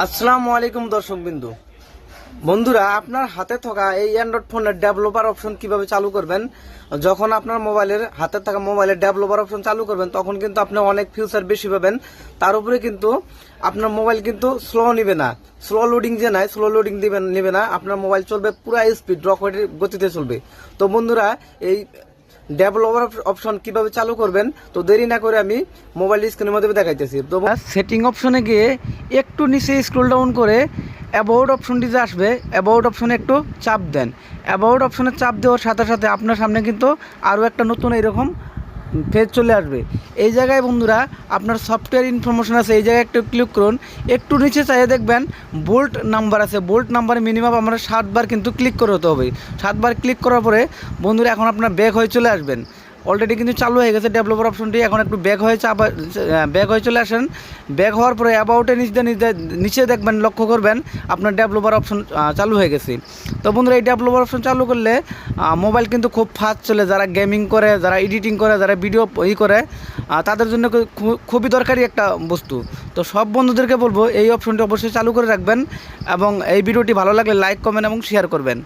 আসসালামু আলাইকুম দর্শক বিন্দু বন্ধুরা, আপনার হাতে থাকা এই অ্যান্ড্রয়েড ফোনের ডেভেলপার অপশন কিভাবে চালু করবেন। যখন আপনার হাতে থাকা মোবাইলের ডেভেলপার অপশন চালু করবেন তখন কিন্তু আপনি অনেক ফিউচার বেশি পাবেন। তার উপরে কিন্তু আপনার মোবাইল কিন্তু স্লো নিবে না, স্লো লোডিং যে নাই, স্লো লোডিং নিবে না। আপনার মোবাইল চলবে পুরা স্পিড রকেটের গতিতে চলবে। তো বন্ধুরা, এই ডেভেলপার অপশন কিভাবে চালু করবেন তো দেরি না করে আমি মোবাইল স্ক্রিনের মধ্যে দেখাইতেছি। তো সেটিং অপশনে গিয়ে একটু নিচে স্ক্রল ডাউন করে অ্যাবাউট অপশনটি যে আসবে, অ্যাবাউট অপশনে একটু চাপ দেন। অ্যাবাউট অপশনে চাপ দেওয়ার সাথে সাথে আপনার সামনে কিন্তু আরও একটা নতুন এইরকম পেজ চলে আসবে। এই জায়গায় বন্ধুরা আপনার সফটওয়্যার ইনফরমেশন আছে, এই জায়গায় একটু ক্লিক করুন। একটু নিচে চাইয়ে দেখবেন বোল্ট নাম্বার আছে, বোল্ট নাম্বারে মিনিমাম আমরা 7 বার কিন্তু ক্লিক করে হতে হবে। 7 বার ক্লিক করার পরে বন্ধুরা এখন আপনার ব্যাক হয়ে চলে আসবেন। অলরেডি কিন্তু চালু হয়ে গেছে ডেভেলপার অপশনটি। এখন একটু ব্যাক হয়ে চলে আসেন। ব্যাক হওয়ার পরে অ্যাবাউটে নিচে দেখবেন, লক্ষ্য করবেন আপনার ডেভেলপার অপশন চালু হয়ে গেছে। তো বন্ধুরা, এই ডেভেলপার অপশন চালু করলে মোবাইল কিন্তু খুব ফাস্ট চলে। যারা গেমিং করে, যারা এডিটিং করে, যারা ভিডিও করে তাদের জন্য খুবই দরকারি একটা বস্তু। তো সব বন্ধুদেরকে বলবো এই অপশনটি অবশ্যই চালু করে রাখবেন এবং এই ভিডিওটি ভালো লাগলে লাইক, কমেন্ট এবং শেয়ার করবেন।